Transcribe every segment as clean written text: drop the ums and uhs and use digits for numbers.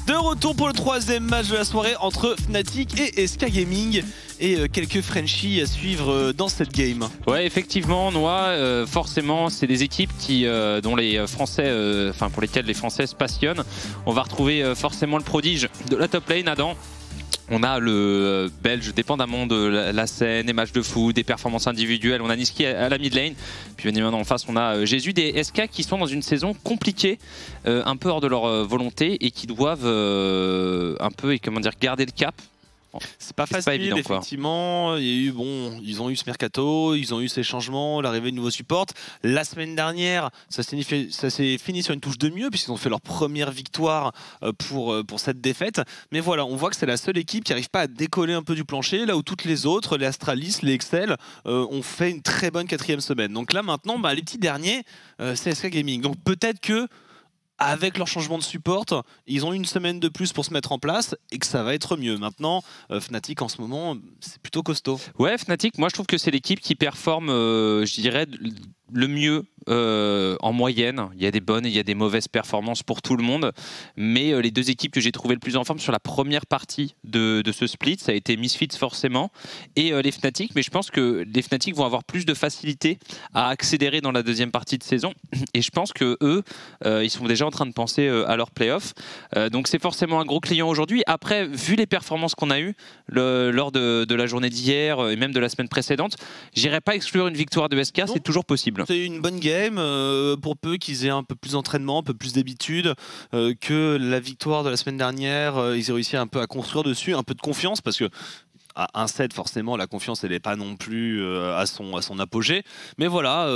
De retour pour le troisième match de la soirée entre Fnatic et SK Gaming. Et quelques Frenchies à suivre dans cette game. Ouais, effectivement, Noah, forcément, c'est des équipes dont les Français, pour lesquelles les Français se passionnent. On va retrouver forcément le prodige de la top lane, Adam. On a le Belge dépendamment de la scène, des matchs de foot, des performances individuelles. On a Niski à la mid lane. Puis bien évidemment en face, on a Jésus, des SK qui sont dans une saison compliquée, un peu hors de leur volonté et qui doivent un peu, comment dire, garder le cap. C'est pas facile, évident, effectivement. Il y a eu, ils ont eu ce mercato, ils ont eu ces changements, l'arrivée de nouveaux supports. La semaine dernière, ça s'est fini sur une touche de mieux puisqu'ils ont fait leur première victoire pour cette défaite. Mais voilà, on voit que c'est la seule équipe qui n'arrive pas à décoller un peu du plancher, là où toutes les autres, les Astralis, les Excel, ont fait une très bonne 4e semaine. Donc là maintenant, les petits derniers, c'est SK Gaming. Donc peut-être que avec leur changement de support, ils ont une semaine de plus pour se mettre en place et que ça va être mieux. Maintenant, Fnatic en ce moment, c'est plutôt costaud. Ouais, Fnatic, moi je trouve que c'est l'équipe qui performe, je dirais, le mieux en moyenne. Il y a des bonnes et il y a des mauvaises performances pour tout le monde. Mais les deux équipes que j'ai trouvées le plus en forme sur la première partie de ce split, ça a été Misfits forcément et les Fnatic. Mais je pense que les Fnatic vont avoir plus de facilité à accélérer dans la deuxième partie de saison. Et je pense que eux, ils sont déjà en train de penser à leur playoff. Donc c'est forcément un gros client aujourd'hui. Après, vu les performances qu'on a eues lors de la journée d'hier et même de la semaine précédente, j'irais pas exclure une victoire de SK, c'est toujours possible. C'est une bonne game pour peu qu'ils aient un peu plus d'entraînement, un peu plus d'habitude que la victoire de la semaine dernière. Ils ont réussi un peu à construire dessus, un peu de confiance parce que à un set, forcément, la confiance, elle n'est pas non plus à son apogée. Mais voilà,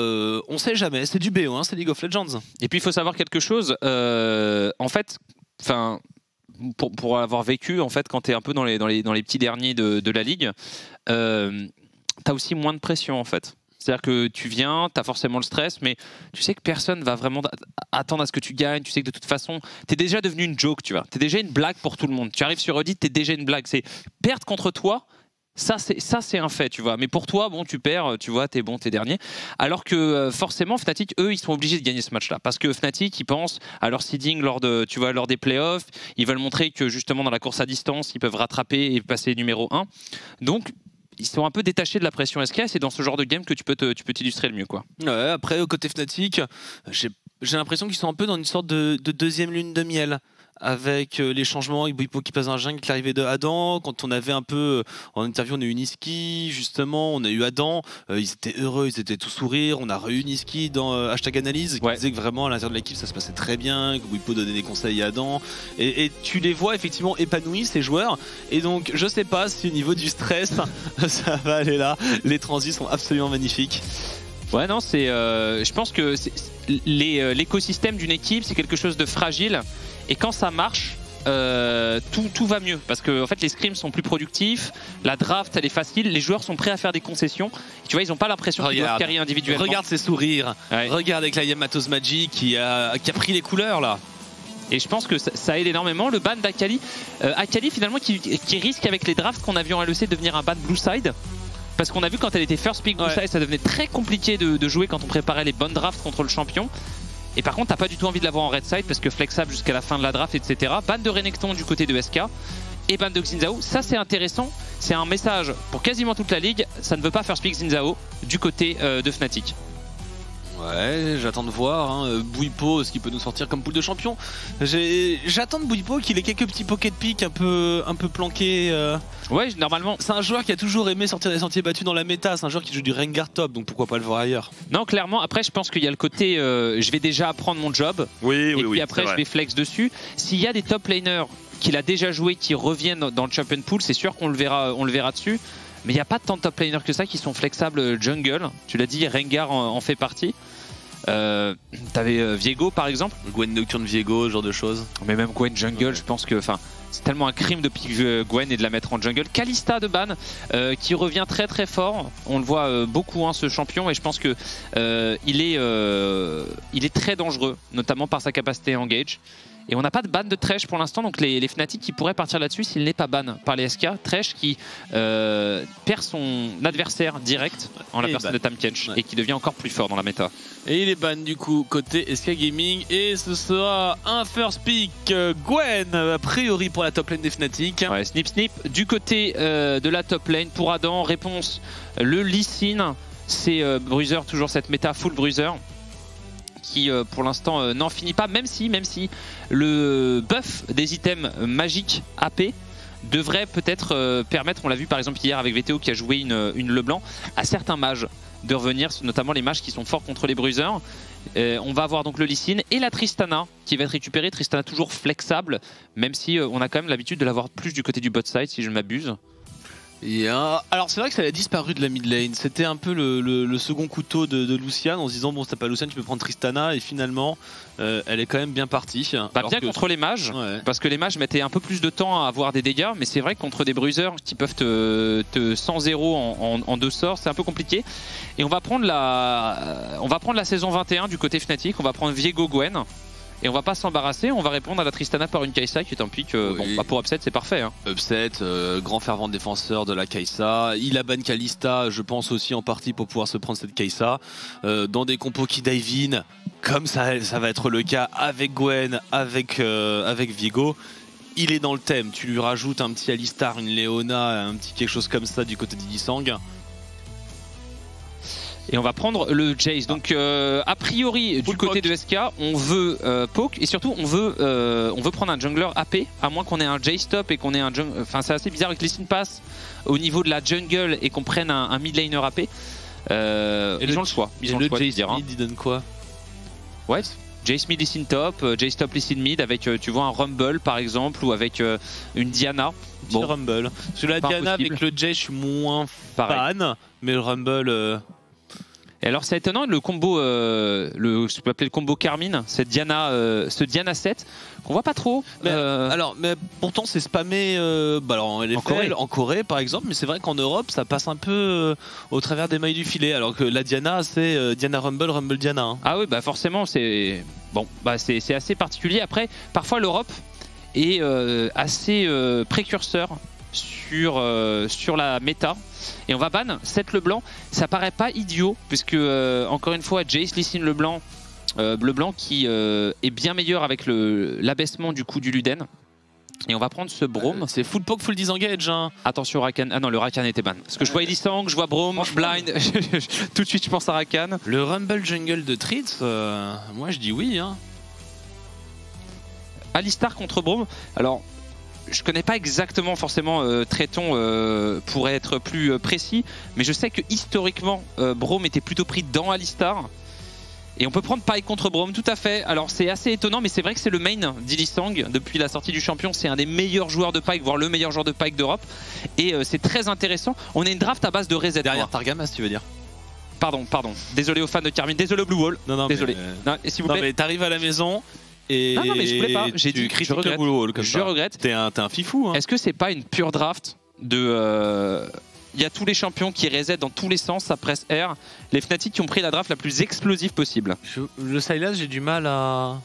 on sait jamais. C'est du BO, hein, c'est League of Legends. Et puis, il faut savoir quelque chose. En fait, pour avoir vécu, en fait, quand tu es un peu dans les petits derniers de la ligue, tu as aussi moins de pression, en fait. C'est-à-dire que tu viens, tu as forcément le stress, mais tu sais que personne va vraiment attendre à ce que tu gagnes. Tu sais que de toute façon, tu es déjà devenu une joke, tu vois. Tu es déjà une blague pour tout le monde. Tu arrives sur Reddit, tu es déjà une blague. C'est perdre contre toi. Ça c'est un fait, tu vois. Mais pour toi, tu perds, tu vois, t'es bon, t'es dernier. Alors que forcément, Fnatic, eux, ils sont obligés de gagner ce match-là. Parce que Fnatic, ils pensent à leur seeding lors des playoffs. Ils veulent montrer que justement, dans la course à distance, ils peuvent rattraper et passer numéro 1. Donc, ils sont un peu détachés de la pression SK. C'est dans ce genre de game que tu peux t'illustrer le mieux, quoi. Ouais, après, au côté Fnatic, j'ai l'impression qu'ils sont un peu dans une sorte de deuxième lune de miel. Avec les changements, avec Bwipo qui passe un jungle, l'arrivée de Adam. Quand on avait un peu en interview, on a eu Niski, justement, on a eu Adam. Ils étaient heureux, ils étaient tous sourires. On a eu Niski dans hashtag analyse qui disait que vraiment à l'intérieur de l'équipe ça se passait très bien, que Bwipo donnait des conseils à Adam. Et tu les vois effectivement épanouis, ces joueurs. Et donc, je sais pas si au niveau du stress, ça va aller là. Les transits sont absolument magnifiques. Ouais, non, je pense que l'écosystème d'une équipe, c'est quelque chose de fragile. Et quand ça marche, tout va mieux. Parce que en fait, les scrims sont plus productifs, la draft, elle est facile, les joueurs sont prêts à faire des concessions. Et tu vois, ils n'ont pas l'impression qu'ils doivent carry individuellement. Regarde ses sourires. Ouais. Regarde avec la Yamatos Magic qui a pris les couleurs là. Et je pense que ça aide énormément. Le ban d'Akali, Akali finalement qui risque avec les drafts qu'on a vu en LEC de devenir un ban Blue Side. Parce qu'on a vu quand elle était first pick Blue Side, ça devenait très compliqué de jouer quand on préparait les bonnes drafts contre le champion. Et par contre, t'as pas du tout envie de l'avoir en red side parce que flexable jusqu'à la fin de la draft, etc. Ban de Renekton du côté de SK et ban de Xin Zhao. Ça, c'est intéressant. C'est un message pour quasiment toute la ligue. Ça ne veut pas first pick Xin Zhao du côté de Fnatic. Ouais, j'attends de voir Bwipo, ce qu'il peut nous sortir comme poule de champion. J'attends de Bwipo qu'il ait quelques petits pocket pick un peu planqués. Ouais, normalement. C'est un joueur qui a toujours aimé sortir des sentiers battus dans la méta. C'est un joueur qui joue du Rengar top, donc pourquoi pas le voir ailleurs. Non, clairement. Après, je pense qu'il y a le côté je vais déjà apprendre mon job. Oui, et puis après, je vais flex dessus. S'il y a des top laners qu'il a déjà joué, qui reviennent dans le champion pool, c'est sûr qu'on le verra dessus. Mais il n'y a pas tant de top laners que ça qui sont flexibles jungle. Tu l'as dit, Rengar en fait partie. T'avais Viego par exemple. Gwen Nocturne Viego, ce genre de choses. Mais même Gwen jungle, je pense que c'est tellement un crime de piquer Gwen et de la mettre en jungle. Kalista de ban qui revient très très fort. On le voit beaucoup ce champion et je pense que il est très dangereux, notamment par sa capacité à engage. Et on n'a pas de ban de Thresh pour l'instant, donc les Fnatic qui pourraient partir là-dessus s'il n'est pas ban par les SK. Thresh qui perd son adversaire direct en la personne de Tahm Kench et qui devient encore plus fort dans la méta. Et il est ban du coup côté SK Gaming et ce sera un first pick Gwen a priori pour la top lane des Fnatic. Ouais, snip snip du côté de la top lane pour Adam. Réponse le Lee Sin, c'est Bruiser, toujours cette méta full Bruiser qui pour l'instant n'en finit pas, même si le buff des items magiques AP devrait peut-être permettre, on l'a vu par exemple hier avec VTO qui a joué une LeBlanc, à certains mages de revenir, notamment les mages qui sont forts contre les bruisers. On va avoir donc le Lee Sin et la Tristana qui va être récupérée. Tristana toujours flexable, même si on a quand même l'habitude de l'avoir plus du côté du bot side si je ne m'abuse. Alors c'est vrai que ça a disparu de la mid lane, c'était un peu le second couteau de Lucian en se disant bon si t'as pas Lucian tu peux prendre Tristana et finalement elle est quand même bien partie. Bah, bien contre les mages, parce que les mages mettaient un peu plus de temps à avoir des dégâts, mais c'est vrai que contre des bruisers qui peuvent te 100-0 en 2 sorts, c'est un peu compliqué. Et on va prendre la saison 21 du côté Fnatic, on va prendre Viego Gwen. Et on va pas s'embarrasser, on va répondre à la Tristana par une Kai'Sa qui est un pick, bon, bah pour Upset c'est parfait. Hein. Upset, grand fervent défenseur de la Kai'Sa, il a ban Kalista je pense aussi en partie pour pouvoir se prendre cette Kai'Sa. Dans des compos qui dive in, comme ça va être le cas avec Gwen, avec Viego. Il est dans le thème, tu lui rajoutes un petit Alistar, une Leona, un petit quelque chose comme ça du côté d'Ilisang. Et on va prendre le Jace. Donc a priori du côté de SK, on veut poke et surtout on veut prendre un jungler AP, à moins qu'on ait un Jace top et qu'on ait un jungler. Enfin c'est assez bizarre avec les Lee Sin pass au niveau de la jungle et qu'on prenne un mid laner AP. Ils ont le choix. Ils ont le choix de dire. Mid, il donne quoi? Ouais. Jace mid Lee Sin top, Jace top Lee Sin mid avec tu vois un Rumble par exemple ou avec une Diana. Bon Rumble. Sur la Diana impossible. Avec le Jace je suis moins fan, mais le Rumble. Et alors c'est étonnant le combo, je peux appeler le combo Carmine, cette Diana, ce Diana 7 qu'on voit pas trop. Mais pourtant c'est spammé alors en Corée par exemple, mais c'est vrai qu'en Europe ça passe un peu au travers des mailles du filet, alors que la Diana c'est Diana Rumble, Rumble Diana. Hein. Ah oui bah forcément c'est bon bah c'est assez particulier. Après parfois l'Europe est assez précurseur sur la méta. Et on va ban 7 Leblanc, ça paraît pas idiot puisque encore une fois Jace, Lee Sin, Leblanc qui est bien meilleur avec l'abaissement du coup du Luden. Et on va prendre ce Braum. C'est full poke, full disengage. Hein. Attention Rakan. Ah non, le Rakan était ban. Parce que je vois Elisang, je vois Braum, blind. Tout de suite je pense à Rakan. Le Rumble Jungle de Tritz, moi je dis oui. Hein. Alistar contre Braum. Alors je connais pas exactement forcément Traiton pourrait être plus précis, mais je sais que historiquement Braum était plutôt pris dans Alistar. Et on peut prendre Pyke contre Braum, tout à fait. Alors c'est assez étonnant, mais c'est vrai que c'est le main d'Ilisang depuis la sortie du champion. C'est un des meilleurs joueurs de Pyke, voire le meilleur joueur de Pyke d'Europe. Et c'est très intéressant. On a une draft à base de reset. Derrière Targamas, tu veux dire? Pardon. Désolé aux fans de Carmine. Désolé Blue Wall. Non, désolé. Non, s'il vous plaît. Mais t'arrives à la maison. Non, mais je voulais pas. J'ai dit je regrette. Je regrette. T'es un fifou. Hein. Est-ce que c'est pas une pure draft de il y a tous les champions qui reset dans tous les sens, ça presse R. Les Fnatic qui ont pris la draft la plus explosive possible. Le Sylas, j'ai du mal à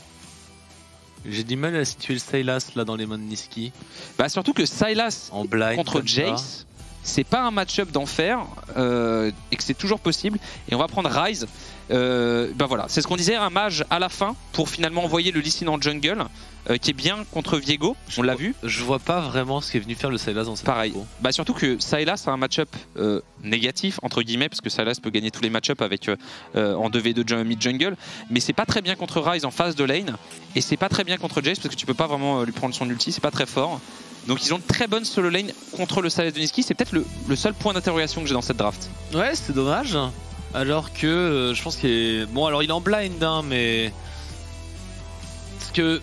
situer le Sylas là dans les mains de Niski. Bah surtout que Sylas en blind contre Jace, c'est pas un match-up d'enfer et que c'est toujours possible. Et on va prendre Ryze. Ben voilà, c'est ce qu'on disait, un mage à la fin pour finalement envoyer le Lee Sin en jungle qui est bien contre Viego, on l'a vu. Je vois pas vraiment ce qu'est venu faire le Sylas dans cette pareil. Bah surtout que Sylas a un match-up négatif entre guillemets parce que Sylas peut gagner tous les match-up avec en 2v2 mid jungle, mais c'est pas très bien contre Ryze en phase de lane et c'est pas très bien contre Jace parce que tu peux pas vraiment lui prendre son ulti, c'est pas très fort. Donc ils ont une très bonne solo lane contre le Sylas de Niski, c'est peut-être le seul point d'interrogation que j'ai dans cette draft. Ouais, c'est dommage. Alors que je pense qu'il est... Bon alors il est en blind hein, mais... Parce que...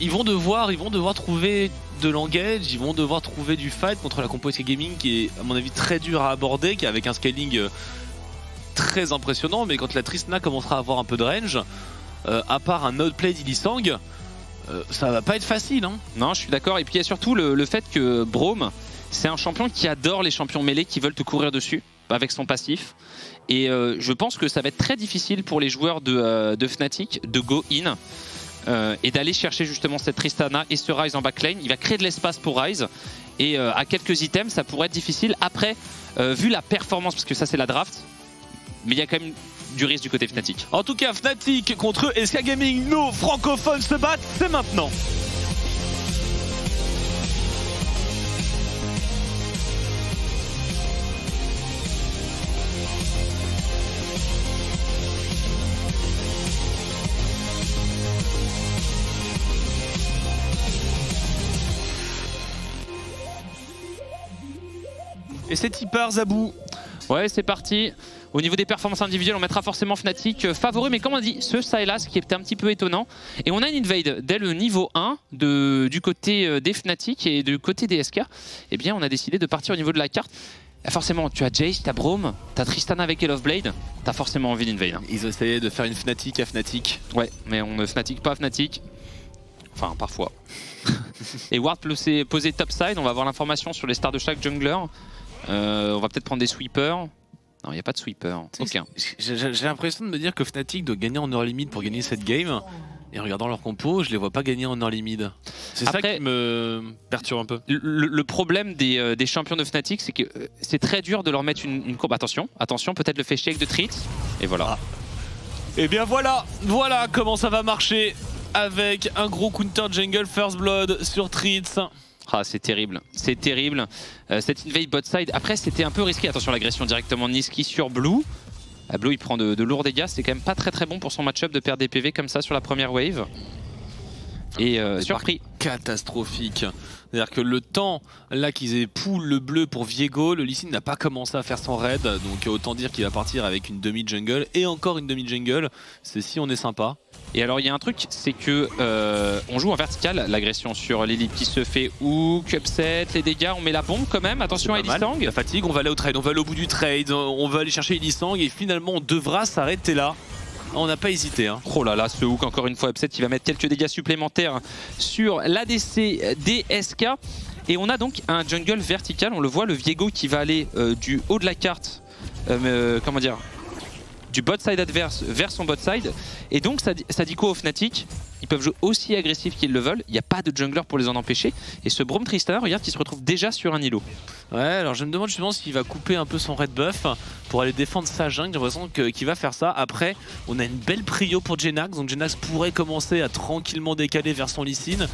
Ils vont devoir trouver de l'engage, ils vont devoir trouver du fight contre la compo SK Gaming qui est à mon avis très dur à aborder, qui est avec un scaling très impressionnant, mais quand la Tristana commencera à avoir un peu de range, à part un outplay d'Ilisang, ça va pas être facile. Hein. Non, je suis d'accord. Et puis il y a surtout le fait que Braum, c'est un champion qui adore les champions mêlés qui veulent te courir dessus avec son passif. Et je pense que ça va être très difficile pour les joueurs de Fnatic de go in. et d'aller chercher justement cette Tristana et ce Ryze en backline. Il va créer de l'espace pour Ryze et à quelques items ça pourrait être difficile. Après, vu la performance, parce que ça c'est la draft, mais il y a quand même du risque du côté Fnatic. En tout cas, Fnatic contre SK Gaming, nos francophones se battent, c'est maintenant. Et c'est tipeur, Zabou. Ouais, c'est parti. Au niveau des performances individuelles, on mettra forcément Fnatic favori, mais comme on dit, ce Sylas qui était un petit peu étonnant. Et on a une invade dès le niveau 1 du côté des Fnatic et du côté des SK. Eh bien, on a décidé de partir au niveau de la carte. Et forcément, tu as Jace, tu as Braum, tu as Tristana avec Hell of Blade, tu as forcément envie d'invade. Hein. Ils essayaient de faire une Fnatic à Fnatic. Ouais, mais on ne Fnatic pas Fnatic. Enfin, parfois. Et Ward posé topside, on va avoir l'information sur les stars de chaque jungler. On va peut-être prendre des sweepers. Non, il n'y a pas de sweeper. Aucun. J'ai l'impression de me dire que Fnatic doit gagner en early mid pour gagner cette game. Et en regardant leur compo, je les vois pas gagner en early mid. C'est ça qui me perturbe un peu. Le problème des champions de Fnatic, c'est que c'est très dur de leur mettre une courbe. Attention, peut-être le fait shake de Treat. Et voilà. Ah. Et bien voilà comment ça va marcher avec un gros counter jungle first blood sur Treat. Ah, c'est terrible, c'est terrible. Cette invade bot side, après c'était un peu risqué. Attention, l'agression directement de Niski sur Blue. Blue il prend de lourds dégâts, c'est quand même pas très bon pour son match-up de perdre des PV comme ça sur la première wave. Et surpris. Catastrophique. C'est-à-dire que le temps là qu'ils aient pull le bleu pour Viego, le Lee Sin n'a pas commencé à faire son raid. Donc autant dire qu'il va partir avec une demi-jungle et encore une demi-jungle. C'est si on est sympa. Et alors il y a un truc, c'est que on joue en vertical, l'agression sur Lilith qui se fait hook, upset, les dégâts, on met la bombe quand même, attention à Elisang. La fatigue, on va aller au trade, on va aller au bout du trade, on va aller chercher Elisang et finalement on devra s'arrêter là. On n'a pas hésité. Hein. Oh là là, ce hook encore une fois, upset, il va mettre quelques dégâts supplémentaires sur l'ADC des SK. Et on a donc un jungle vertical, on le voit, le Viego qui va aller du haut de la carte, comment dire, du bot side adverse vers son bot side. Et donc ça dit quoi aux Fnatic? Ils peuvent jouer aussi agressif qu'ils le veulent, il n'y a pas de jungler pour les en empêcher. Et ce Braum Tristana, regarde, qui se retrouve déjà sur un îlot. Ouais, alors je me demande justement s'il va couper un peu son red buff pour aller défendre sa jungle. J'ai l'impression qu'il va faire ça. Après, on a une belle prio pour Jenax, donc Jenax pourrait commencer à tranquillement décaler vers son Lee Sin.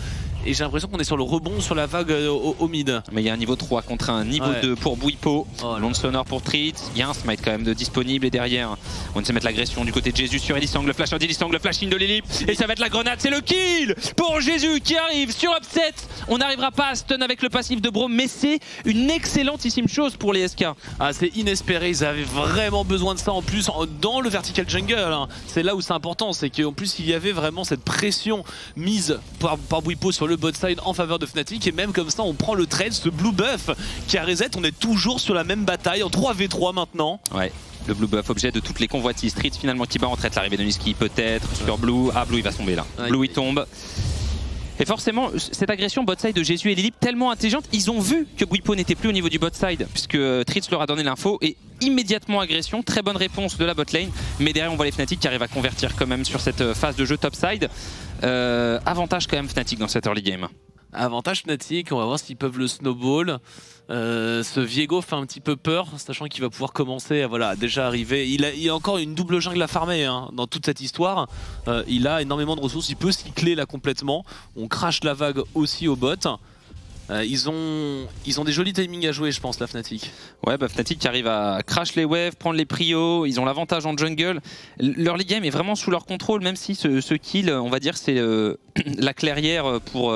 Et j'ai l'impression qu'on est sur le rebond sur la vague au mid. Mais il y a un niveau 3 contre un niveau 2 pour Bwipo. Long sonore pour Treat. Il y a un smite quand même de disponible. Et derrière, on essaie de mettre l'agression du côté de Jésus sur Elisang. Le flash d'Elisang, le flash in de Lilith. Et ça va être la grenade. C'est le kill pour Jésus qui arrive sur upset. On n'arrivera pas à stun avec le passif de Braum. Mais c'est une excellentissime chose pour les SK. Ah, c'est inespéré. Ils avaient vraiment besoin de ça en plus dans le vertical jungle. Hein. C'est là où c'est important. C'est qu'en plus, il y avait vraiment cette pression mise par Bwipo sur le bot side en faveur de Fnatic, et même comme ça on prend le trade, ce blue buff qui a reset, on est toujours sur la même bataille en 3v3 maintenant. Ouais, le blue buff objet de toutes les convoitises. Street finalement qui bat en traite, l'arrivée de Niski peut-être sur Blue. Ah, Blue il va tomber là, ouais. Blue il tombe. Et forcément, cette agression bot side de Jésus et Lilith tellement intelligente, ils ont vu que Bwipo n'était plus au niveau du bot side, puisque Tritz leur a donné l'info, et immédiatement agression, très bonne réponse de la bot lane, mais derrière on voit les Fnatic qui arrivent à convertir quand même sur cette phase de jeu top side. Avantage quand même Fnatic dans cette early game. Avantage Fnatic, on va voir s'ils peuvent le snowball. Ce Viego fait un petit peu peur, sachant qu'il va pouvoir commencer à voilà, déjà arriver. Il a encore une double jungle à farmer hein, dans toute cette histoire. Il a énormément de ressources, il peut cycler là complètement. On crache la vague aussi au bot. Ils ont des jolis timings à jouer, je pense, la Fnatic. Ouais, bah Fnatic qui arrive à crash les waves, prendre les prios, ils ont l'avantage en jungle. Leur league game est vraiment sous leur contrôle, même si ce kill, on va dire, c'est la clairière pour...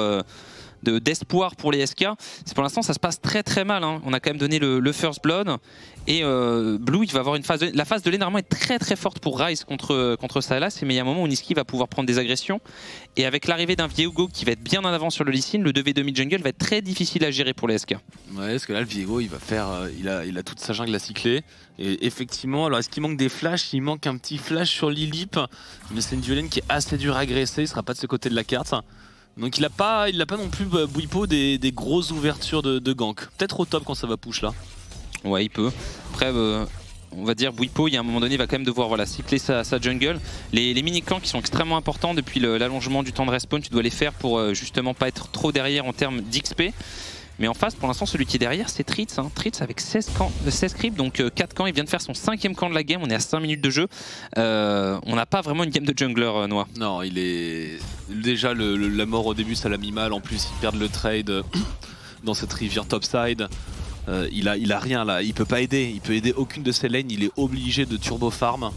d'espoir pour les SK. Pour l'instant ça se passe très mal hein. On a quand même donné le first blood et Blue il va avoir une phase la phase de lane normalement est très forte pour Ryze contre Sylas, mais il y a un moment où Niski va pouvoir prendre des agressions, et avec l'arrivée d'un Viego qui va être bien en avant sur le Lee Sin, le 2v2 mid jungle va être très difficile à gérer pour les SK. Ouais, parce que là le Viego il va faire il a toute sa jungle à cycler, et effectivement alors est-ce qu'il manque des flashs? Il manque un petit flash sur Lilith, mais c'est une duelane qui est assez dure à agresser, il sera pas de ce côté de la carte. Donc il a pas non plus Bwipo des grosses ouvertures de gank. Peut-être au top quand ça va push là. Ouais, il peut. Après on va dire, Bwipo, il y a un moment donné, va quand même devoir cycler sa jungle. Les mini-camps qui sont extrêmement importants depuis l'allongement du temps de respawn, tu dois les faire pour justement pas être trop derrière en termes d'XP. Mais en face, pour l'instant, celui qui est derrière, c'est Tritz. Tritz avec 16 creeps, donc 4 camps. Il vient de faire son 5e camp de la game. On est à 5 minutes de jeu. On n'a pas vraiment une game de jungler, Noah. Non, il est... Déjà, la mort au début, ça l'a mis mal. En plus, ils perdent le trade dans cette rivière topside. Il a rien là. Il peut pas aider. Il peut aider aucune de ses lanes. Il est obligé de turbo farm.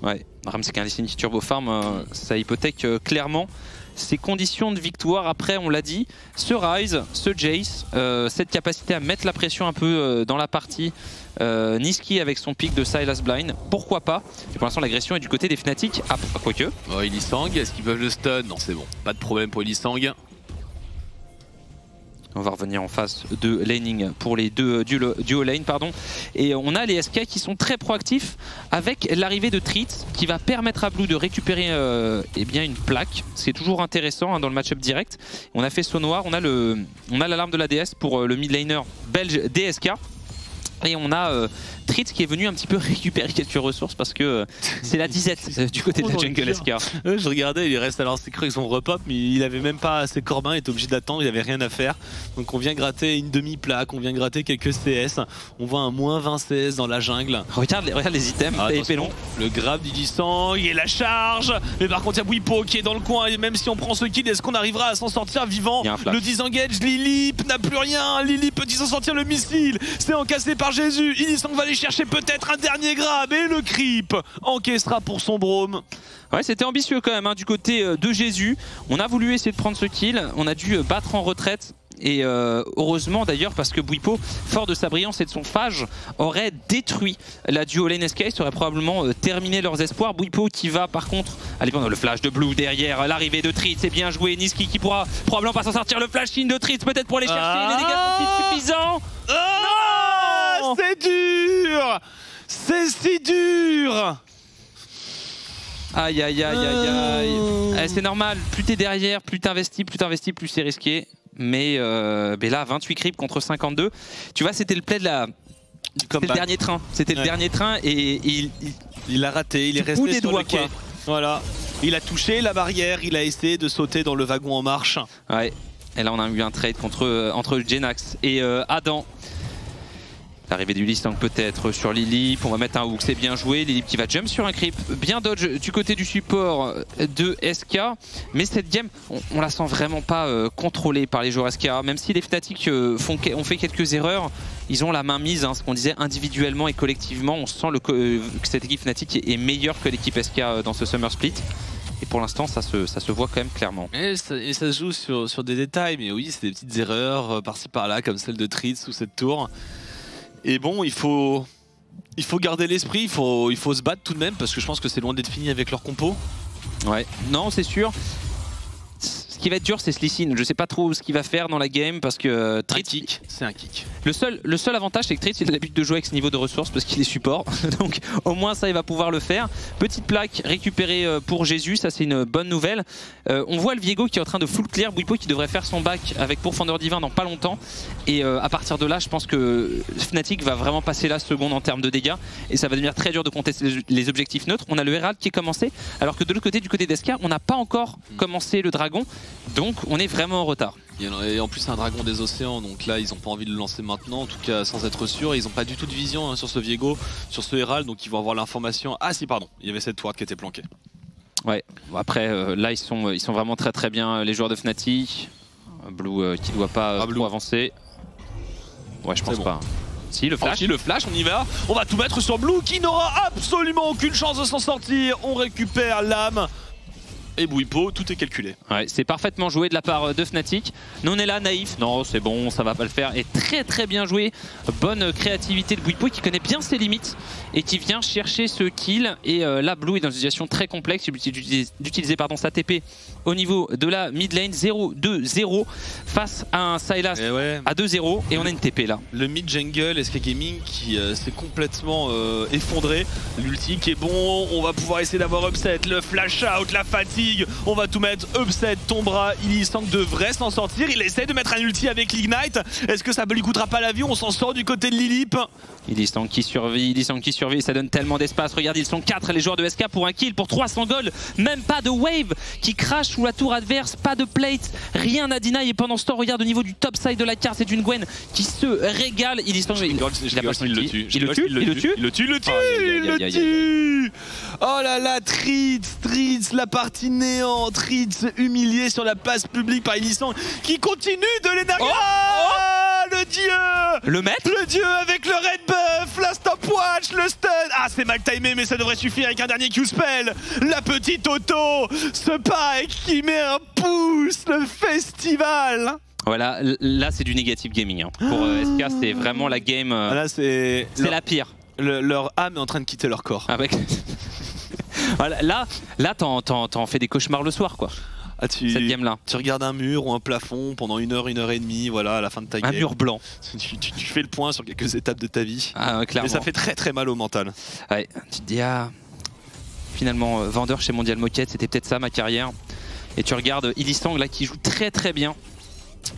Ouais, Ramsey qui a un turbo farm, ça hypothèque clairement ses conditions de victoire. Après, on l'a dit, ce Ryze, ce Jace, cette capacité à mettre la pression un peu dans la partie, Nisqy avec son pic de Sylas Blind, pourquoi pas. Et pour l'instant, l'agression est du côté des Fnatic, quoique. Oh, Illisang, est-ce qu'ils peuvent le stun? Non, c'est bon, pas de problème pour Illisang. On va revenir en face de laning pour les deux duo lane, pardon. Et on a les SK qui sont très proactifs avec l'arrivée de Tritz qui va permettre à Blue de récupérer eh bien une plaque. C'est toujours intéressant dans le match-up direct. On a fait saut noir, on a l'alarme de la DS pour le mid laner belge DSK. Et on a Tritz qui est venu un petit peu récupérer quelques ressources parce que c'est la disette du côté de la jungle SK. Je regardais, il reste alors c'est cru avec son repop, mais il avait même pas ses corbins, il était obligé d'attendre, il avait rien à faire. Donc on vient gratter une demi-plaque, on vient gratter quelques CS, on voit un moins 20 CS dans la jungle. Regarde les items, long. Le grab d'Illisang et la charge, mais par contre il y a Bwipo qui est dans le coin et même si on prend ce kill, est-ce qu'on arrivera à s'en sortir vivant? Le disengage, Lilip n'a plus rien, Lilip peut-il s'en sortir? Le missile, c'est encassé par Jésus, Illisang va aller chercher peut-être un dernier grab et le creep encaissera pour son brome. Ouais, c'était ambitieux quand même du côté de Jésus. On a voulu essayer de prendre ce kill, on a dû battre en retraite. Et heureusement d'ailleurs parce que Bwipo, fort de sa brillance et de son phage, aurait détruit la duo lane SK, ça aurait probablement terminé leurs espoirs. Bwipo qui va par contre aller prendre le flash de Blue derrière l'arrivée de Tritz, c'est bien joué. Nisqy qui pourra probablement pas s'en sortir, le flash in de Tritz peut-être pour aller chercher les dégâts suffisants. C'est dur, c'est si dur. Aïe aïe aïe aïe aïe. C'est normal, plus t'es derrière, plus t'investis, plus c'est risqué. Mais là, 28 creeps contre 52. Tu vois, c'était le play de le dernier train. C'était le dernier train et il a raté, il est resté sur le quai. Voilà. Il a touché la barrière, il a essayé de sauter dans le wagon en marche. Ouais. Et là, on a eu un trade entre Jenax et Adam. L'arrivée du Illisang peut-être sur Lilip, on va mettre un hook, c'est bien joué. Lilip qui va jump sur un creep, bien dodge du côté du support de SK. Mais cette game, on la sent vraiment pas contrôlée par les joueurs SK. Même si les Fnatic ont fait quelques erreurs, ils ont la main mise, ce qu'on disait individuellement et collectivement. On sent que cette équipe Fnatic est meilleure que l'équipe SK dans ce Summer Split. Et pour l'instant, ça se voit quand même clairement. Et ça se joue sur des détails, mais oui, c'est des petites erreurs par-ci par-là, comme celle de Tritz ou cette tour. Et bon, il faut garder l'esprit, il faut se battre tout de même parce que je pense que c'est loin d'être fini avec leur compo. Ouais, non, c'est sûr. Ce qui va être dur, c'est Slicin. Je sais pas trop ce qu'il va faire dans la game parce que Tritz, c'est un kick. Le seul avantage, c'est que Tritz il a l'habitude de jouer avec ce niveau de ressources parce qu'il est support. Donc au moins ça, il va pouvoir le faire. Petite plaque récupérée pour Jésus, ça c'est une bonne nouvelle. On voit le Viego qui est en train de full clear, Bwipo qui devrait faire son back avec Pourfendeur Divin dans pas longtemps. Et à partir de là, je pense que Fnatic va vraiment passer la seconde en termes de dégâts. Et ça va devenir très dur de contester les objectifs neutres. On a le Herald qui est commencé, alors que de l'autre côté, du côté d'Eska, on n'a pas encore commencé le dragon. Donc on est vraiment en retard. Et en plus c'est un dragon des océans, donc là ils n'ont pas envie de le lancer maintenant, en tout cas sans être sûr. Ils n'ont pas du tout de vision sur ce Viego, sur ce Herald, donc ils vont avoir l'information. Ah si, pardon, il y avait cette ward qui était planquée. Ouais, après là ils sont vraiment très très bien les joueurs de Fnatic. Blue qui doit pas trop avancer. Ouais, je pense pas. Si, le flash. Le flash, on y va. On va tout mettre sur Blue qui n'aura absolument aucune chance de s'en sortir. On récupère l'âme. Et Bwipo, tout est calculé. Ouais, c'est parfaitement joué de la part de Fnatic. Nous on est là, naïf. Non, c'est bon, ça va pas le faire. Et très très bien joué. Bonne créativité de Bwipo qui connaît bien ses limites et qui vient chercher ce kill. Et là, Blue est dans une situation très complexe d'utiliser sa TP au niveau de la mid lane. 0-2-0 face à un Sylas à 2-0. Et on a une TP là. Le mid jungle SK Gaming qui s'est complètement effondré. L'ulti qui est bon. On va pouvoir essayer d'avoir upset. Le flash out, la fatigue. fatigue. On va tout mettre. Upset tombera. Ilisang devrait s'en sortir. Il essaie de mettre un ulti avec l'Ignite. Est-ce que ça ne lui coûtera pas la vie? On s'en sort du côté de Lilip. Ilisang qui survit, ça donne tellement d'espace. Regarde, ils sont 4 les joueurs de SK pour un kill, pour 300 gold. Même pas de wave qui crache sous la tour adverse, pas de plate, rien à deny. Et pendant ce temps, regarde au niveau du top side de la carte, c'est une Gwen qui se régale. Ilisang, il le tue. Oh là là, Tritz, la partie néant. Tritz humilié sur la place publique par Ilisang qui continue de l'énergie. Le dieu! Le maître? Le dieu avec le red buff, la stopwatch, le stun. Ah, c'est mal timé, mais ça devrait suffire avec un dernier Q-spell. La petite auto, ce Pike qui met un pouce, le festival. Voilà, là c'est du negative gaming. Hein. Pour SK, c'est vraiment la game. Là, c'est la pire. Leur âme est en train de quitter leur corps. Avec... voilà, là t'en fais des cauchemars le soir, quoi. Ah, cette game-là. Tu regardes un mur ou un plafond pendant 1 heure, 1 heure et demie, voilà, à la fin de ta game. Un mur blanc. Tu fais le point sur quelques étapes de ta vie. Ah, clairement. Et ça fait très très mal au mental. Ouais, tu te dis, ah, finalement, vendeur chez Mondial Moquette, c'était peut-être ça ma carrière. Et tu regardes Ilisang là qui joue très très bien.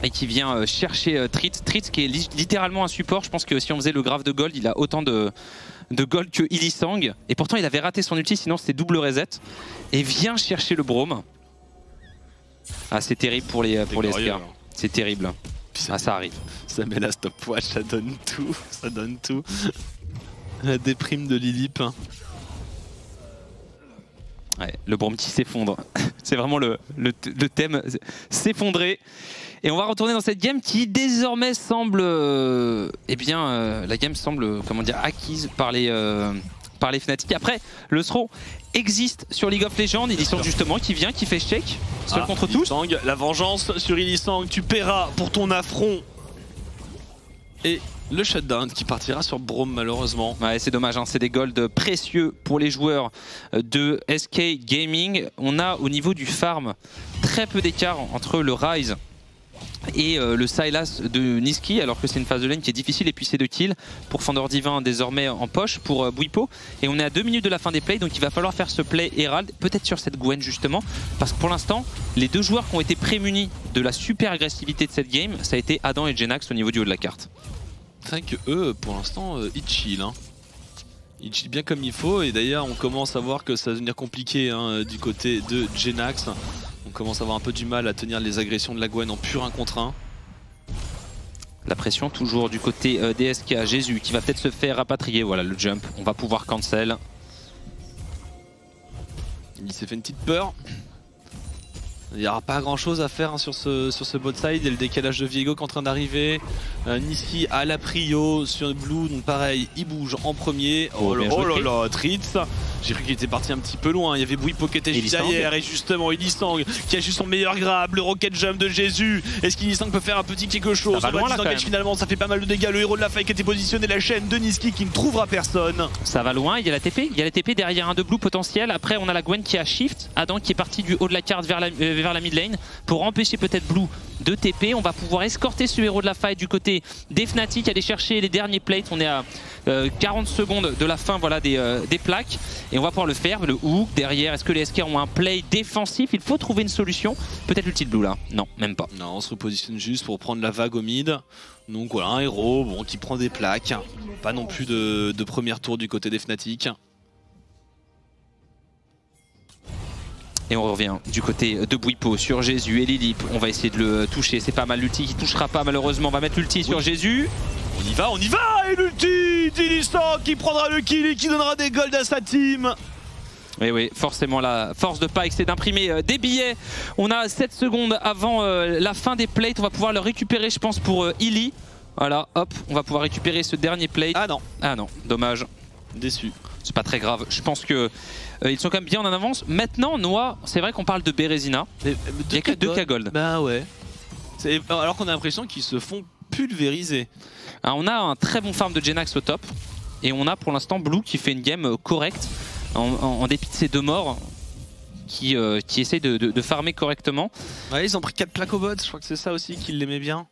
Et qui vient chercher Tritz. Tritz qui est littéralement un support. Je pense que si on faisait le graphe de gold, il a autant de gold que Ilisang. Et pourtant, il avait raté son ulti, sinon c'était double reset. Et vient chercher le Braum. Ah, c'est terrible pour les SK. C'est terrible. Ah, ça arrive. Ça met la stopwatch, ça donne tout. Ça donne tout. La déprime de Lilip. Ouais, le Braum qui s'effondre. C'est vraiment le thème, s'effondrer. Et on va retourner dans cette game qui désormais semble... la game semble, comment dire, acquise par les Fnatic. Après, le throw existe sur League of Legends. Ilisang justement qui vient, qui fait shake, seul contre tous. La vengeance sur Ilisang, tu paieras pour ton affront. Et le shutdown qui partira sur Braum malheureusement. Ouais, c'est dommage, hein. C'est des golds précieux pour les joueurs de SK Gaming. On a au niveau du farm très peu d'écart entre le Ryze et le Sylas de Niski, alors que c'est une phase de lane qui est difficile. Et puis c'est 2 kills pour Fendor Divin désormais en poche pour Bwipo. Et on est à 2 minutes de la fin des plays, donc il va falloir faire ce play Herald, peut-être sur cette Gwen justement, parce que pour l'instant les 2 joueurs qui ont été prémunis de la super agressivité de cette game, ça a été Adam et Jenax au niveau du haut de la carte. C'est vrai que eux, pour l'instant, ils chill. Hein. Ils chill bien comme il faut, et d'ailleurs on commence à voir que ça va devenir compliqué hein, du côté de Jenax. On commence à avoir un peu du mal à tenir les agressions de la Gwen en pur 1 contre 1. La pression toujours du côté DSK. Jésus qui va peut-être se faire rapatrier. Voilà le jump, on va pouvoir cancel. Il s'est fait une petite peur. Il n'y aura pas grand chose à faire hein, sur ce bot side. Il y a le décalage de Viego qui est en train d'arriver. Niski à la prio sur Blue, donc pareil, il bouge en premier. Oh là là, Tritz. J'ai cru qu'il était parti un petit peu loin. Il y avait Bwipo qui était juste derrière. Et justement, Ilisang qui a juste son meilleur grab. Le rocket jump de Jésus. Est-ce qu'Ilisang peut faire un petit quelque chose? Ça va loin, là, finalement, ça fait pas mal de dégâts. Le héros de la faille qui était positionné, la chaîne de Niski qui ne trouvera personne. Ça va loin. Il y a la TP. Il y a la TP derrière un de Blue potentiel. Après, on a la Gwen qui a shift. Adam qui est parti du haut de la carte vers la mid lane pour empêcher peut-être Blue de TP. On va pouvoir escorter ce héros de la faille du côté des Fnatic, aller chercher les derniers plates. On est à 40 secondes de la fin voilà, des plaques et on va pouvoir le faire. Le hook derrière, est-ce que les SK ont un play défensif? Il faut trouver une solution. Peut-être l'ulti de Blue là? Non, même pas. Non, on se repositionne juste pour prendre la vague au mid. Donc voilà, un héros bon, qui prend des plaques. Pas non plus de premier tour du côté des Fnatic. Et on revient du côté de Bwipo sur Jésus et Lilip. On va essayer de le toucher. C'est pas mal l'ulti qui touchera pas malheureusement. On va mettre l'ulti sur Jésus. On y va et l'ulti d'Ilisang qui prendra le kill et qui donnera des golds à sa team. Oui, forcément la force de Pike c'est d'imprimer des billets. On a 7 secondes avant la fin des plates. On va pouvoir le récupérer je pense pour Illy. Voilà, hop, on va pouvoir récupérer ce dernier plate. Ah non, dommage. Déçu. C'est pas très grave. Je pense que ils sont quand même bien en avance. Maintenant, Noah, c'est vrai qu'on parle de Bérésina. Il n'y a que 2K gold. Bah ouais. Alors qu'on a l'impression qu'ils se font pulvériser. Alors, on a un très bon farm de Jenax au top. Et on a pour l'instant Blue qui fait une game correcte. En dépit de ses 2 morts. Qui essaye de farmer correctement. Ouais, ils ont pris 4 plaques au bot. Je crois que c'est ça aussi qu'ils l'aimaient bien.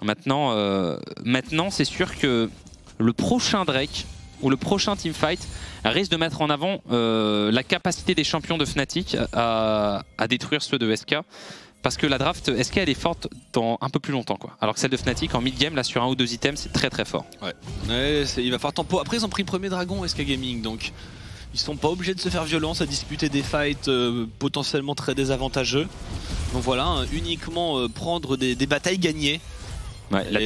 Maintenant c'est sûr que le prochain Drake où le prochain teamfight risque de mettre en avant la capacité des champions de Fnatic à détruire ceux de SK. Parce que la draft SK elle est forte dans un peu plus longtemps quoi. Alors que celle de Fnatic en mid-game là sur un ou deux items c'est très fort. Ouais, il va falloir tempo. Après ils ont pris le premier dragon SK Gaming donc ils sont pas obligés de se faire violence à disputer des fights potentiellement très désavantageux. Donc voilà, hein, uniquement prendre des batailles gagnées. Ouais, la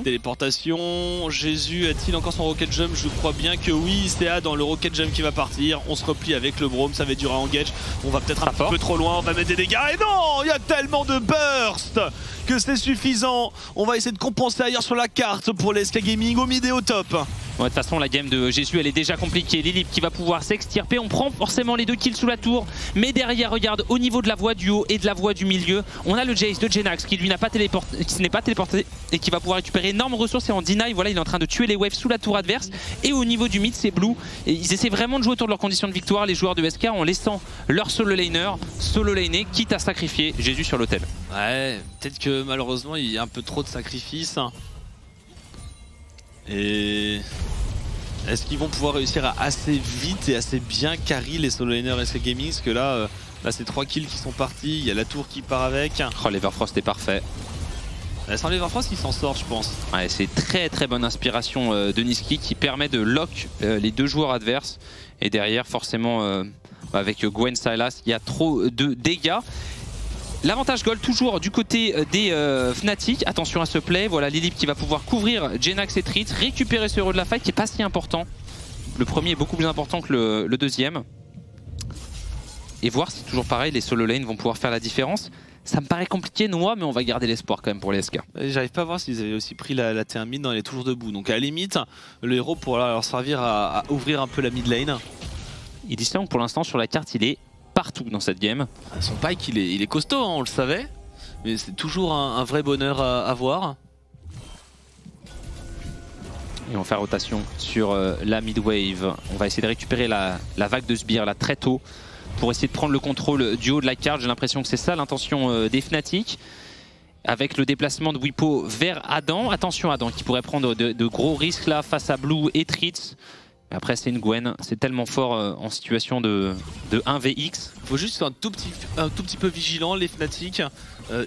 téléportation. Jésus a-t-il encore son rocket jump? Je crois bien que oui, c'est A dans le rocket jump qui va partir. On se replie avec le Braum, ça va être dur à engage. On va peut-être un peu trop loin, on va mettre des dégâts. Et non, il y a tellement de burst que c'est suffisant. On va essayer de compenser ailleurs sur la carte pour les SK Gaming au mid et au top. Ouais, de toute façon la game de Jésus elle est déjà compliquée. Lilip qui va pouvoir s'extirper, on prend forcément les 2 kills sous la tour. Mais derrière regarde au niveau de la voie du haut et de la voie du milieu, on a le Jace de Jenax qui lui n'a pas téléporté, qui n'est pas téléporté et qui va pouvoir récupérer énormes ressources et en deny. Voilà il est en train de tuer les waves sous la tour adverse. Et au niveau du mid c'est Blue. Et ils essaient vraiment de jouer autour de leurs conditions de victoire les joueurs de SK en laissant leur solo laner quitte à sacrifier Jésus sur l'autel. Ouais peut-être que malheureusement il y a un peu trop de sacrifices. Et est-ce qu'ils vont pouvoir réussir à assez vite et assez bien carry les solo laners SK Gaming? Parce que là c'est 3 kills qui sont partis, il y a la tour qui part avec. Oh l'Everfrost est parfait. Sans l'Everfrost il s'en sort je pense. Ouais, c'est très bonne inspiration de Nisqy qui permet de lock les 2 joueurs adverses. Et derrière forcément avec Gwen Sylas il y a trop de dégâts. L'avantage gold toujours du côté des Fnatic. Attention à ce play. Voilà Lilip qui va pouvoir couvrir Jenax et Tritz, récupérer ce héros de la fight qui est pas si important. Le premier est beaucoup plus important que le deuxième. Et voir si toujours pareil les solo lanes vont pouvoir faire la différence. Ça me paraît compliqué Noah mais on va garder l'espoir quand même pour les SK. J'arrive pas à voir s'ils avaient aussi pris la T1 mid, non elle est toujours debout. Donc à la limite le héros pourra leur servir à ouvrir un peu la mid lane. Il dit ça pour l'instant sur la carte il est partout dans cette game. Son pike il est costaud hein, on le savait. Mais c'est toujours un vrai bonheur à voir. Et on fait rotation sur la mid wave. On va essayer de récupérer la vague de sbires là très tôt. Pour essayer de prendre le contrôle du haut de la carte. J'ai l'impression que c'est ça l'intention des Fnatic. Avec le déplacement de Bwipo vers Adam. Attention Adam qui pourrait prendre de gros risques là face à Blue et Tritz. Mais après c'est une Gwen, c'est tellement fort en situation de 1vx. Faut juste un tout petit peu vigilant les Fnatic.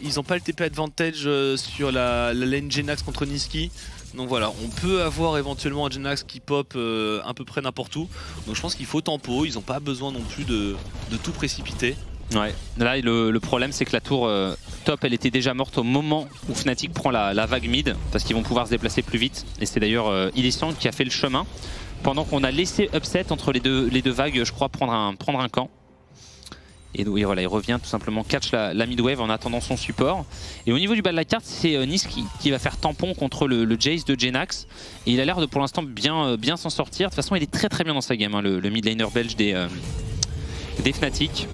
Ils n'ont pas le TP advantage sur la lane Jenax contre Nisqy. Donc voilà, on peut avoir éventuellement un Jenax qui pop à peu près n'importe où. Donc je pense qu'il faut tempo, ils n'ont pas besoin non plus de tout précipiter. Ouais, là le problème c'est que la tour top elle était déjà morte au moment où Fnatic prend la vague mid. Parce qu'ils vont pouvoir se déplacer plus vite. Et c'est d'ailleurs Illisan qui a fait le chemin. Pendant qu'on a laissé upset entre les deux vagues, je crois, prendre un camp. Et voilà, il revient tout simplement catch la mid wave en attendant son support. Et au niveau du bas de la carte, c'est Nisqy qui va faire tampon contre le Jace de Jenax. Et il a l'air de pour l'instant bien s'en sortir. De toute façon, il est très bien dans sa game, hein, le mid laner belge des Fnatic.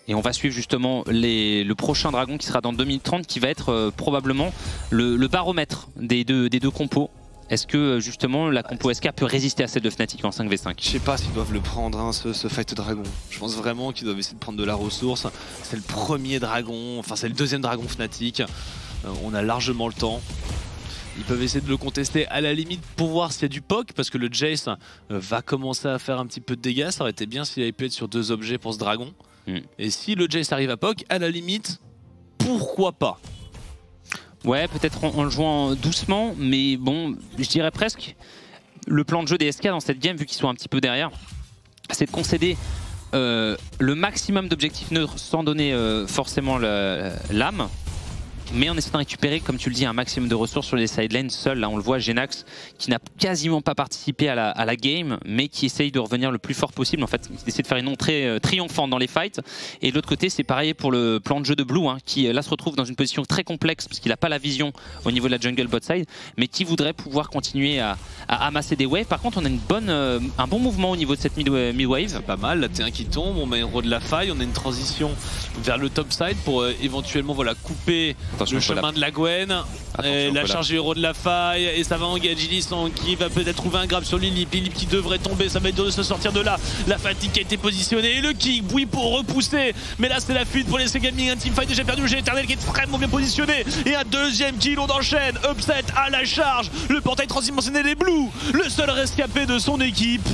Et on va suivre justement le prochain dragon qui sera dans 2030 qui va être probablement le baromètre des deux compos. Est-ce que justement la compo SK peut résister à celle de Fnatic en 5v5? Je sais pas s'ils doivent le prendre hein, ce fight dragon. Je pense vraiment qu'ils doivent essayer de prendre de la ressource. C'est le premier dragon, enfin c'est le deuxième dragon Fnatic. On a largement le temps. Ils peuvent essayer de le contester à la limite pour voir s'il y a du POC parce que le Jace va commencer à faire un petit peu de dégâts. Ça aurait été bien s'il avait pu être sur 2 objets pour ce dragon. Et si le Jace arrive à POC, à la limite, pourquoi pas? Ouais, peut-être en le jouant doucement, mais bon, je dirais presque le plan de jeu des SK dans cette game, vu qu'ils sont un petit peu derrière, c'est de concéder le maximum d'objectifs neutres sans donner forcément l'âme, mais en essayant de récupérer, comme tu le dis, un maximum de ressources sur les sidelines seuls. Là, on le voit, Jenax qui n'a quasiment pas participé à la game, mais qui essaye de revenir le plus fort possible. En fait, il essaie de faire une entrée triomphante dans les fights. Et de l'autre côté, c'est pareil pour le plan de jeu de Blue, hein, qui là se retrouve dans une position très complexe parce qu'il n'a pas la vision au niveau de la jungle bot side, mais qui voudrait pouvoir continuer à amasser des waves. Par contre, on a un bon mouvement au niveau de cette mid wave. Pas mal, la T1 qui tombe, on met un héros de la faille, on a une transition vers le top side pour éventuellement voilà, couper Le chemin de la Gwen, et la charge héros de la faille, et ça va engager Lisang qui va peut-être trouver un grab sur Lilip. Lilip qui devrait tomber, ça va être dur de se sortir de là. La fatigue qui a été positionnée, et le kick, oui pour repousser. Mais là c'est la fuite pour les Gaming, un teamfight déjà perdu, le Jet éternel qui est extrêmement bien positionné. Et un deuxième kill, on enchaîne, upset à la charge. Le portail transdimensionnel des Blue, le seul rescapé de son équipe.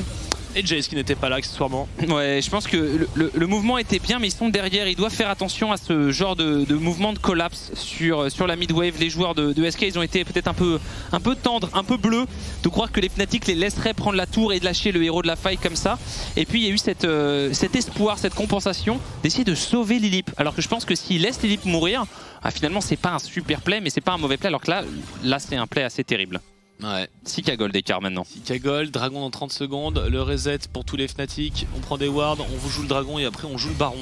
Et Jace qui n'était pas là accessoirement. Ouais, je pense que le mouvement était bien, mais ils sont derrière. Ils doivent faire attention à ce genre de mouvement de collapse sur la mid-wave. Les joueurs de SK, ils ont été peut-être un peu tendres, un peu bleus, de croire que les Fnatic les laisseraient prendre la tour et de lâcher le héros de la faille comme ça. Et puis il y a eu cet espoir, cette compensation d'essayer de sauver Lilip. Alors que je pense que s'ils laissent Lilip mourir, finalement c'est pas un super play, mais c'est pas un mauvais play. Alors que là c'est un play assez terrible. Ouais. 6K gold d'écart maintenant. 6K gold, dragon dans 30 secondes, le reset pour tous les Fnatic, on prend des wards, on vous joue le dragon et après on joue le baron.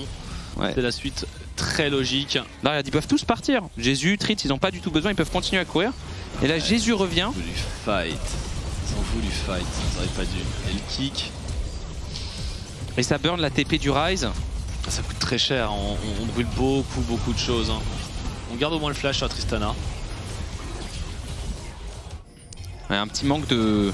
Ouais. C'est la suite très logique. Là regarde, ils peuvent tous partir. Jésus, Tritz, ils n'ont pas du tout besoin, ils peuvent continuer à courir. Et là Jésus revient. Ils ont voulu fight. Ils ont voulu fight, ils n'auraient pas dû. Et le kick. Et ça burn la TP du Rise. Ça coûte très cher, on brûle beaucoup de choses. Hein. On garde au moins le flash sur Tristana. Un petit manque de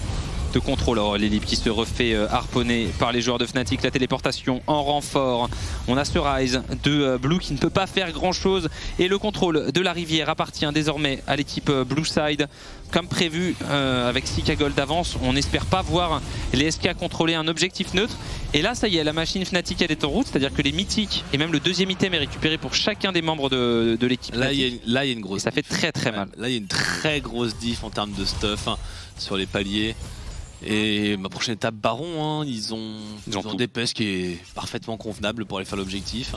contrôle. Alors Lilip qui se refait harponner par les joueurs de Fnatic. La téléportation en renfort. On a ce Rise de Blue qui ne peut pas faire grand chose. Et le contrôle de la rivière appartient désormais à l'équipe Blue Side. Comme prévu avec 6K gold d'avance, on n'espère pas voir les SK contrôler un objectif neutre. Et là ça y est, la machine Fnatic elle est en route. C'est-à-dire que les mythiques et même le deuxième item est récupéré pour chacun des membres de l'équipe. Là il y a une grosse. Et ça fait très mal. Là il y a une très grosse diff en termes de stuff sur les paliers. Et ma prochaine étape baron, ils ont des PS qui est parfaitement convenable pour aller faire l'objectif.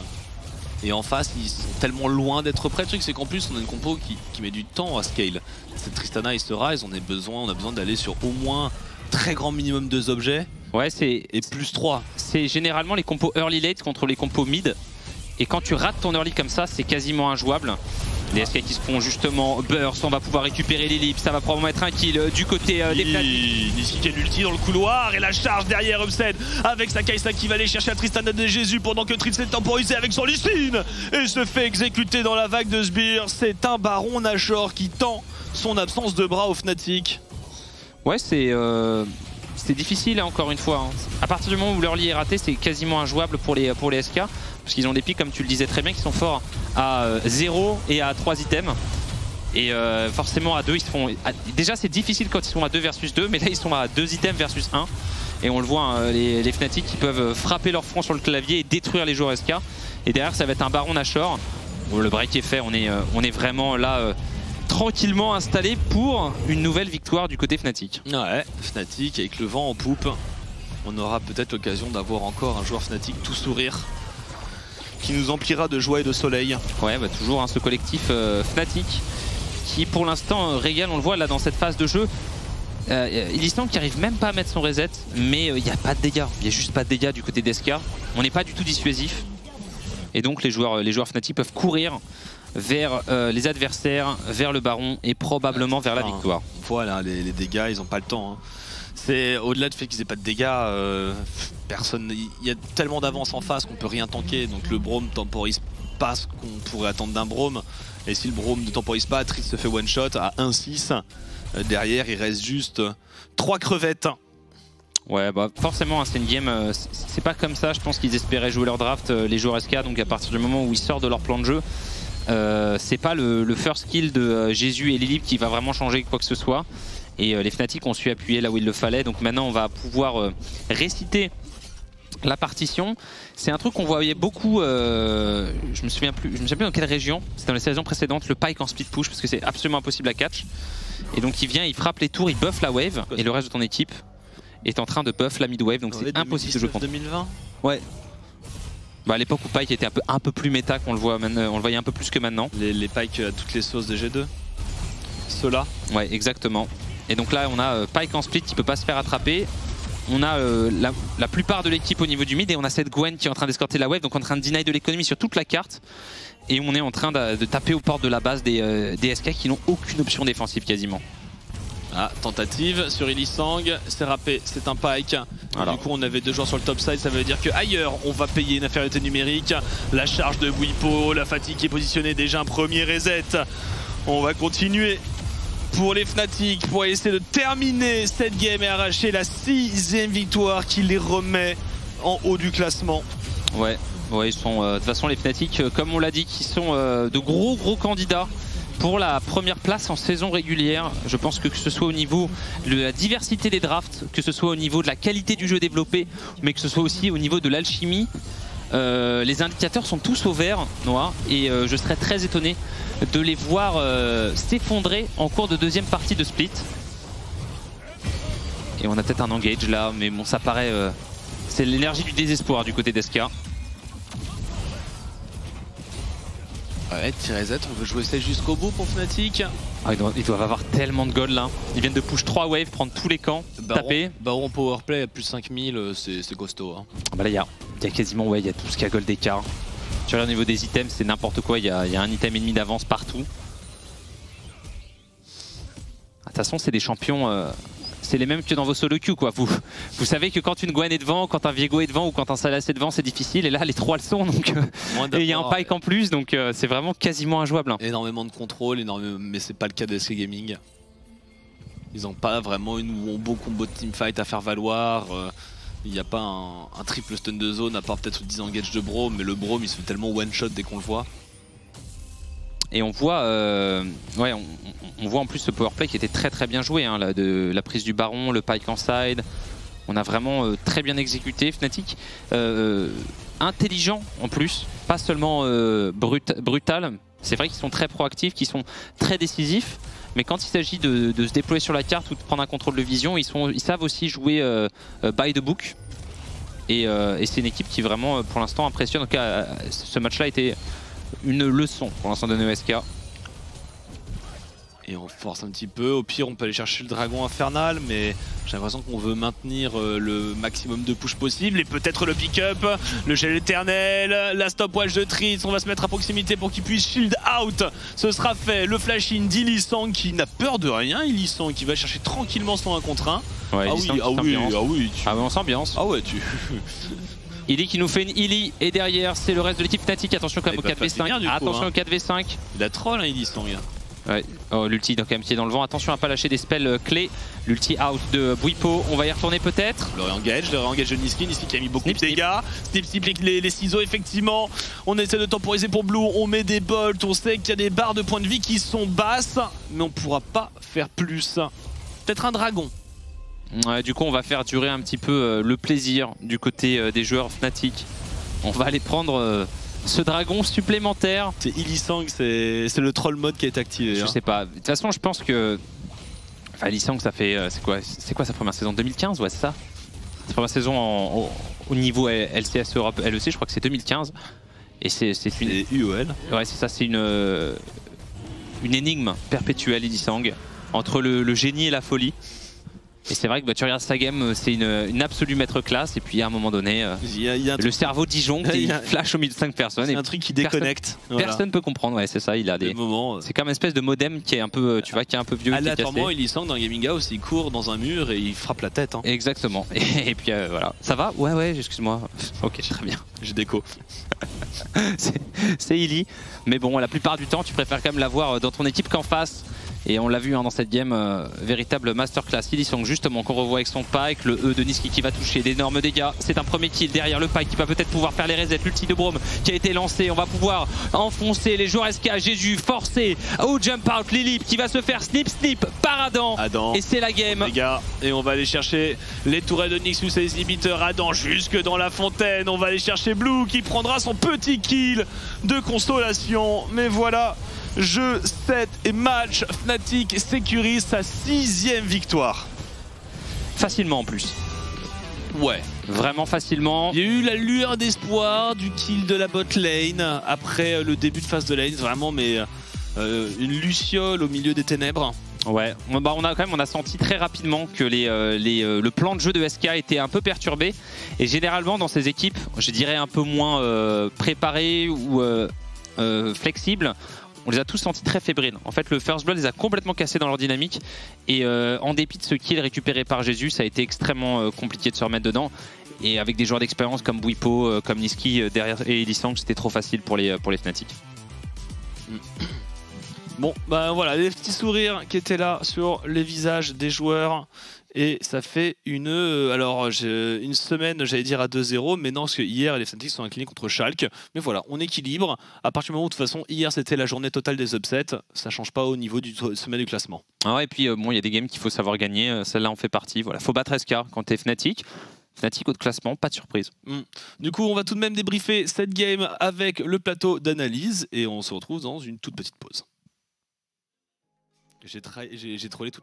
Et en face ils sont tellement loin d'être prêts. Le truc c'est qu'en plus on a une compo qui met du temps à scale. Cette Tristana et ce Rise, on a besoin d'aller sur au moins très grand minimum 2 objets. Ouais, et plus 3. C'est généralement les compos early late contre les compos mid. Et quand tu rates ton early comme ça, c'est quasiment injouable. Les SK qui se font justement burst, on va pouvoir récupérer Lilip, ça va probablement être un kill du côté des Fnatic. Niski qui a l'ulti dans le couloir et la charge derrière Upset avec sa Kai'Sa qui va aller chercher la Tristana de Jésus pendant que Tritz est temporisé avec son Lee Sin et se fait exécuter dans la vague de sbires. C'est un baron Nashor qui tend son absence de bras au Fnatic. Ouais, c'est difficile encore une fois. À partir du moment où l'early est raté, c'est quasiment injouable pour les SK. Parce qu'ils ont des pics, comme tu le disais très bien, qui sont forts à 0 et à 3 items. Et forcément à 2, ils se font... Déjà c'est difficile quand ils sont à 2 versus 2, mais là ils sont à 2 items versus 1. Et on le voit, les Fnatic qui peuvent frapper leur front sur le clavier et détruire les joueurs SK. Et derrière ça va être un baron Nashor. Bon, le break est fait, on est vraiment là... tranquillement installé pour une nouvelle victoire du côté Fnatic. Ouais, Fnatic avec le vent en poupe. On aura peut-être l'occasion d'avoir encore un joueur Fnatic tout sourire qui nous emplira de joie et de soleil. Ouais, bah toujours ce collectif Fnatic qui pour l'instant régale, on le voit là dans cette phase de jeu. Lisang qui arrive même pas à mettre son reset, mais il n'y a pas de dégâts. Il n'y a juste pas de dégâts du côté d'SK. On n'est pas du tout dissuasif. Et donc les joueurs Fnatic peuvent courir vers les adversaires, vers le baron et probablement vers la victoire. Voilà, les dégâts, ils n'ont pas le temps. C'est au-delà du fait qu'ils aient pas de dégâts, personne. Il y a tellement d'avance en face qu'on peut rien tanker. Donc le Braum temporise pas ce qu'on pourrait attendre d'un Braum. Et si le Braum ne temporise pas, Tritz se fait one shot à 1-6. Derrière, il reste juste 3 crevettes. Ouais, bah forcément, c'est une game. C'est pas comme ça. Je pense qu'ils espéraient jouer leur draft, les joueurs SK. Donc à partir du moment où ils sortent de leur plan de jeu, c'est pas le first kill de Jésus et Lilip qui va vraiment changer quoi que ce soit. Et les Fnatic ont su appuyer là où il le fallait. Donc maintenant on va pouvoir réciter la partition. C'est un truc qu'on voyait beaucoup, je me souviens plus dans quelle région. C'était dans les saisons précédentes, le Pyke en split push, parce que c'est absolument impossible à catch. Et donc il vient, il frappe les tours, il buff la wave. Et le reste de ton équipe est en train de buff la mid wave. Donc c'est impossible de jouer contre. 2020 Ouais. Bah à l'époque où Pyke était un peu plus méta, qu'on le voit maintenant, on le voyait un peu plus que maintenant. Les Pyke à toutes les sauces de G2. Ceux-là. Ouais, exactement. Et donc là on a Pyke en split qui peut pas se faire attraper. On a la plupart de l'équipe au niveau du mid et on a cette Gwen qui est en train d'escorter la wave, donc on est en train de deny de l'économie sur toute la carte. Et on est en train de taper aux portes de la base des SK qui n'ont aucune option défensive quasiment. Ah, tentative sur Lisang, c'est râpé, c'est un Pyke Voilà. Du coup on avait 2 joueurs sur le top side, ça veut dire qu'ailleurs on va payer une infériorité numérique. La charge de Bwipo, la fatigue qui est positionnée, déjà un premier reset. On va continuer pour les Fnatic pour essayer de terminer cette game et arracher la 6e victoire qui les remet en haut du classement. Ouais, ils sont de toute façon les Fnatic, comme on l'a dit, qui sont de gros candidats pour la première place en saison régulière. Je pense que ce soit au niveau de la diversité des drafts, que ce soit au niveau de la qualité du jeu développé, mais que ce soit aussi au niveau de l'alchimie. Les indicateurs sont tous au vert, Noah, et je serais très étonné de les voir s'effondrer en cours de 2e partie de split. Et on a peut-être un engage là, mais bon, ça paraît... c'est l'énergie du désespoir du côté d'SK. Ouais, T-Reset, on veut jouer ça jusqu'au bout pour Fnatic. Ah, ils doivent avoir tellement de gold là. Ils viennent de push 3 waves, prendre tous les camps, taper. Baron powerplay à plus 5000, c'est costaud. Hein. Bah là, il y a quasiment, ouais, il y a tout ce qu'il y a gold d'écart. Tu regardes au niveau des items, c'est n'importe quoi. Il y a un item ennemi d'avance partout. De toute façon, c'est des champions. C'est les mêmes que dans vos solo queue, quoi. Vous savez que quand une Gwen est devant, quand un Viego est devant ou quand un Sylas est devant, c'est difficile. Et là, les 3 le sont. Donc, et il y a un Pyke en plus, donc c'est vraiment quasiment injouable. Hein. Énormément de contrôle, mais c'est pas le cas de SK Gaming. Ils n'ont pas vraiment un beau combo de teamfight à faire valoir. Il n'y a pas un triple stun de zone, à part peut-être 10 engage de Braum, mais le Braum il se fait tellement one shot dès qu'on le voit. Et on voit, ouais, on voit en plus ce powerplay qui était très bien joué, hein, là, de la prise du Baron, le Pyke en side. On a vraiment très bien exécuté Fnatic. Intelligent en plus, pas seulement brutal. C'est vrai qu'ils sont très proactifs, qu'ils sont très décisifs. Mais quand il s'agit de se déployer sur la carte ou de prendre un contrôle de vision, ils savent aussi jouer by the book. Et c'est une équipe qui vraiment, pour l'instant, impressionne. En tout cas, ce match-là a été une leçon pour l'instant donné au SK. Et on force un petit peu, au pire on peut aller chercher le dragon infernal, mais j'ai l'impression qu'on veut maintenir le maximum de push possible et peut-être le pick-up, le gel éternel, la stopwatch de Tritz, on va se mettre à proximité pour qu'il puisse shield out. Ce sera fait, le flash-in d'Illisang qui n'a peur de rien, Illisang qui va chercher tranquillement son 1 contre 1. Ouais, ah oui, on s'ambiance. Ah ouais, Illy qui nous fait une Illy et derrière c'est le reste de l'équipe Fnatic. Attention quand même au 4v5. Attention au 4v5. Il a troll, hein, Illisang. Ouais. Oh, l'ulti donc quand même qui est dans le vent. Attention à pas lâcher des spells clés. L'ulti out de Bwipo. On va y retourner peut-être. Le re-engage de Niski. Niski qui a mis beaucoup de dégâts. Snip les ciseaux effectivement. On essaie de temporiser pour Blue. On met des bolts. On sait qu'il y a des barres de points de vie qui sont basses. Mais on pourra pas faire plus. Peut-être un dragon. Ouais, du coup on va faire durer un petit peu le plaisir du côté des joueurs Fnatic. On va aller prendre... ce dragon supplémentaire. C'est Illisang, c'est le troll mode qui a été activé. Je sais pas. De toute façon, je pense que. Enfin, Illisang, ça fait. C'est quoi sa première saison 2015? Ouais, c'est ça. Sa première saison au niveau LCS Europe LEC, je crois que c'est 2015. Et c'est une. UOL. Ouais, c'est ça, c'est une énigme perpétuelle, Illisang, entre le génie et la folie. Et c'est vrai que tu regardes sa game, c'est une absolue maître classe. Et puis à un moment donné, le cerveau disjoncte, il flash au milieu de 5 personnes. C'est un truc qui déconnecte. Personne ne peut comprendre, ouais, c'est ça. Il a des moments. C'est comme une espèce de modem qui est un peu, tu vois, qui est un peu vieux. Aléatoirement, Illisang dans Gaming House, il court dans un mur et il frappe la tête. Hein. Exactement. Et puis voilà. Ça va? Ouais, excuse-moi. Ok, très bien. J'ai déco. C'est Illy. Mais bon, la plupart du temps, tu préfères quand même l'avoir dans ton équipe qu'en face. Et on l'a vu hein, dans cette game, véritable masterclass. Illisang justement qu'on revoit avec son Pyke, le E de Niski qui va toucher d'énormes dégâts. C'est un premier kill derrière le Pyke qui va peut-être pouvoir faire les resets. L'ulti de Braum qui a été lancé. On va pouvoir enfoncer les joueurs SK. Jésus forcé au jump out. Lilip qui va se faire snip par Adam. Et c'est la game. Les gars, et on va aller chercher les tourelles de Nixus et les inhibiteurs. Adam jusque dans la fontaine. On va aller chercher Blue qui prendra son petit kill de consolation. Mais voilà. Jeu, set et match, Fnatic sécurise sa 6e victoire. Facilement en plus. Ouais. Vraiment facilement. Il y a eu la lueur d'espoir du kill de la bot lane après le début de phase de lane, vraiment, mais une luciole au milieu des ténèbres. Ouais, bah on a senti très rapidement que le plan de jeu de SK était un peu perturbé. Et généralement dans ces équipes, je dirais un peu moins préparées ou flexibles, on les a tous sentis très fébriles. En fait, le First Blood les a complètement cassés dans leur dynamique. Et en dépit de ce kills récupérés par Jésus, ça a été extrêmement compliqué de se remettre dedans. Et avec des joueurs d'expérience comme Bwipo, comme Niski derrière et Lisang, c'était trop facile pour les Fnatic. Bon, bah voilà, les petits sourires qui étaient là sur les visages des joueurs. Et ça fait une semaine, j'allais dire à 2-0, mais non, parce que hier, les Fnatic sont inclinés contre Schalke. Mais voilà, on équilibre. À partir du moment où, de toute façon, hier, c'était la journée totale des upsets, ça change pas au niveau du sommet du classement. Ah, et puis, bon, il y a des games qu'il faut savoir gagner. Celle-là en fait partie. Voilà, faut battre SK quand t'es Fnatic. Fnatic haut de classement, pas de surprise. Du coup, on va tout de même débriefer cette game avec le plateau d'analyse. Et on se retrouve dans une toute petite pause. J'ai trollé toute